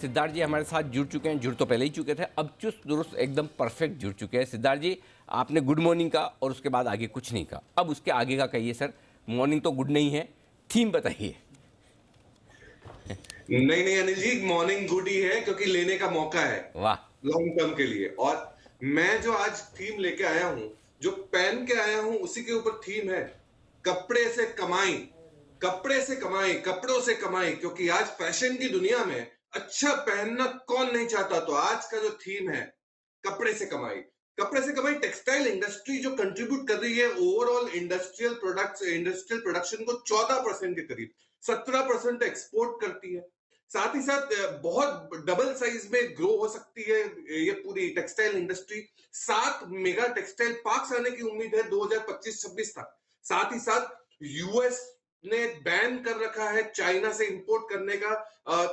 सिद्धार्थ जी हमारे साथ जुड़ चुके हैं, जुड़ तो पहले ही चुके थे, अब चुस्त दुरुस्त एकदम परफेक्ट जुड़ चुके हैं। सिद्धार्थ जी, आपने गुड मॉर्निंग का और उसके बाद आगे कुछ नहीं कहा, अब उसके आगे का कहिए सर। मॉर्निंग तो गुड नहीं है, थीम बताइए। नहीं नहीं अनिल जी, मॉर्निंग गुड ही है क्योंकि लेने का मौका है वाह। लॉन्ग टर्म के लिए। और मैं जो आज थीम लेके आया हूं, जो पहन के आया हूं, उसी के ऊपर थीम है कपड़े से कमाई। कपड़े से कमाई, कपड़ों से कमाई, क्योंकि आज फैशन की दुनिया में अच्छा पहनना कौन नहीं चाहता। तो आज का जो थीम है कपड़े से कमाई। कपड़े से कमाई टेक्सटाइल इंडस्ट्री जो कंट्रीब्यूट कर रही है ओवरऑल इंडस्ट्रियल प्रोडक्शन को 14% के करीब, 17% एक्सपोर्ट करती है। साथ ही साथ बहुत डबल साइज में ग्रो हो सकती है ये पूरी textile industry. 7 mega textile parks आने की उम्मीद है 2025-26 तक। साथ ही साथ यूएस ने बैन कर रखा है चाइना से इंपोर्ट करने का।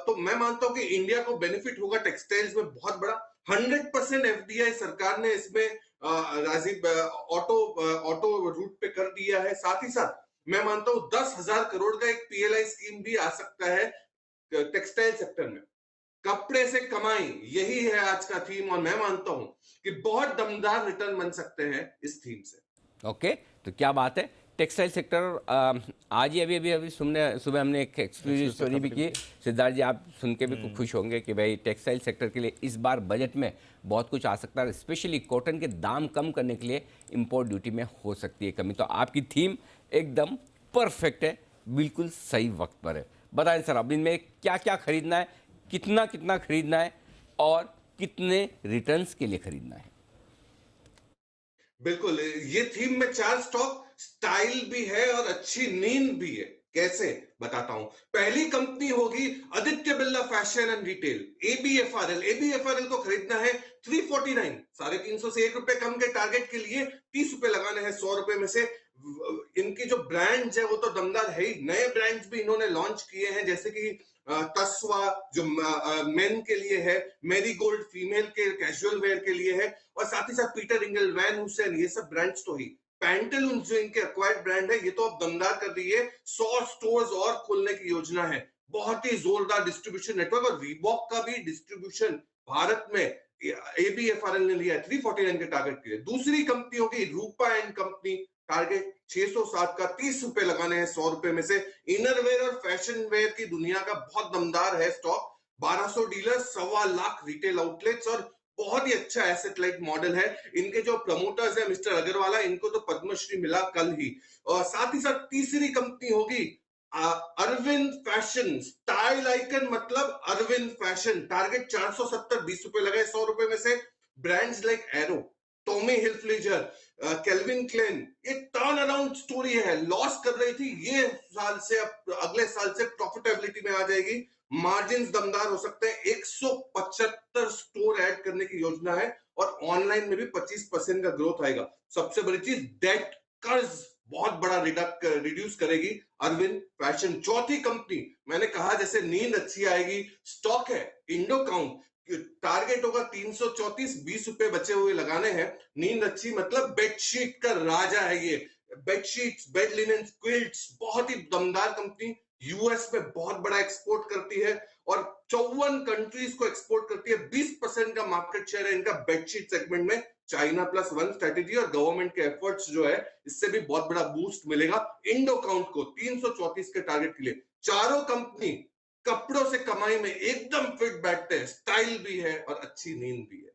तो मैं मानता हूं कि इंडिया को बेनिफिट होगा टेक्सटाइल्स में बहुत बड़ा। 100% एफडीआई सरकार ने इसमें राजीव ऑटो ऑटो रूट पे कर दिया है। साथ ही साथ मैं मानता हूं 10,000 करोड़ का एक पीएलआई स्कीम भी आ सकता है टेक्सटाइल सेक्टर में। कपड़े से कमाई, यही है आज का थीम, और मैं मानता हूं कि बहुत दमदार रिटर्न बन सकते हैं इस थीम से। ओके, तो क्या बात है। टेक्सटाइल सेक्टर आज ही अभी अभी अभी सुबह हमने एक एक्सक्लूसिव स्टोरी भी की। सिद्धार्थ जी, आप सुन के भी खुश होंगे कि भाई टेक्सटाइल सेक्टर के लिए इस बार बजट में बहुत कुछ आ सकता है, स्पेशली कॉटन के दाम कम करने के लिए इंपोर्ट ड्यूटी में हो सकती है कमी। तो आपकी थीम एकदम परफेक्ट है, बिल्कुल सही वक्त पर है। बताएं सर, अब इनमें क्या क्या खरीदना है, कितना कितना खरीदना है और कितने रिटर्न्स के लिए खरीदना है। बिल्कुल, ये थीम में 4 स्टॉक, स्टाइल भी है और अच्छी नींद भी है। कैसे बताता हूं। पहली कंपनी होगी Aditya Birla fashion and retail, ABFRL. ABFRL को खरीदना है 349, 350 से ₹1 कम के टारगेट के लिए ₹30 लगाने हैं 100 रुपए में से। इनकी जो ब्रांड्स है वो तो दमदार है ही, नए ब्रांड्स भी इन्होंने लॉन्च किए हैं, जैसे कि तस्वा जो मेन के लिए है, मेरी गोल्ड फीमेल के कैजुअल वेयर के लिए है, और साथ ही साथ पीटर इंगल, वैन हुसैन, ये सब ब्रांड्स तो ही। पैंटलून जो इनके एक्वायर्ड ब्रांड है, ये तो अब दमदार कर रही है। 100 स्टोर्स और खोलने की योजना है। बहुत ही जोरदार डिस्ट्रीब्यूशन नेटवर्क, और रीबॉक का भी डिस्ट्रीब्यूशन भारत में एबीएफआरएल ने लिया है 349 के टारगेट के लिए। दूसरी कंपनी होगी रूपा एंड कंपनी, टारगेट 607 का, ₹30 लगाने हैं 100 रुपए में से। इनरवेयर और फैशन वेयर की दुनिया का बहुत दमदार है stock. 1200 dealers, 1.25 lakh retail outlets, और बहुत ही अच्छा एसेट लाइट मॉडल है। इनके जो प्रमोटर्स है मिस्टर अग्रवाला, इनको तो पद्मश्री मिला कल ही। और साथ ही साथ तीसरी कंपनी होगी अरविंद फैशन, स्टाइल आइकन मतलब अरविंद फैशन, टारगेट 470, ₹20 लगाए 100 रुपए में से। Brands like Arrow, Tommy Hilfiger, Calvin Klein, ये टर्न अराउंड स्टोरी है। लॉस कर रही थी, ये साल से अब अगले साल से प्रॉफिटेबिलिटी में आ जाएगी। मार्जिन दमदार हो सकते हैं। 175 स्टोर ऐड करने की योजना है, और ऑनलाइन में भी 25% का ग्रोथ आएगा। सबसे बड़ी चीज, डेट कर्ज बहुत बड़ा रिड्यूस करेगी अरविंद फैशन। चौथी कंपनी, मैंने कहा जैसे नींद अच्छी आएगी, स्टॉक है इंडो काउंट, टारगेट होगा 334, ₹20 बचे हुए लगाने हैं। नींद अच्छी मतलब बेडशीट का राजा है ये। बेडशीट्स, बेड लिनन, क्विल्ट्स, बहुत ही दमदार कंपनी। यूएस में बहुत बड़ा एक्सपोर्ट करती है, और 54 कंट्रीज को एक्सपोर्ट करती है। 20% का मार्केट शेयर है इनका बेडशीट सेगमेंट में। चाइना प्लस वन स्ट्रेटेजी और गवर्नमेंट के एफर्ट्स जो है, इससे भी बहुत बड़ा बूस्ट मिलेगा इंडो काउंट को 334 के टारगेट के लिए। चारों कंपनी कपड़ों से कमाई में एकदम फिट बैठते हैं, स्टाइल भी है और अच्छी नींद भी है।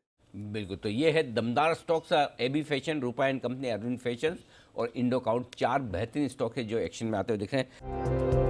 बिल्कुल, तो ये है दमदार stocks, AB fashion, Rupa and company, Arvind fashion और इंडो काउंट, 4 बेहतरीन स्टॉक है जो एक्शन में आते हुए दिख रहे हैं।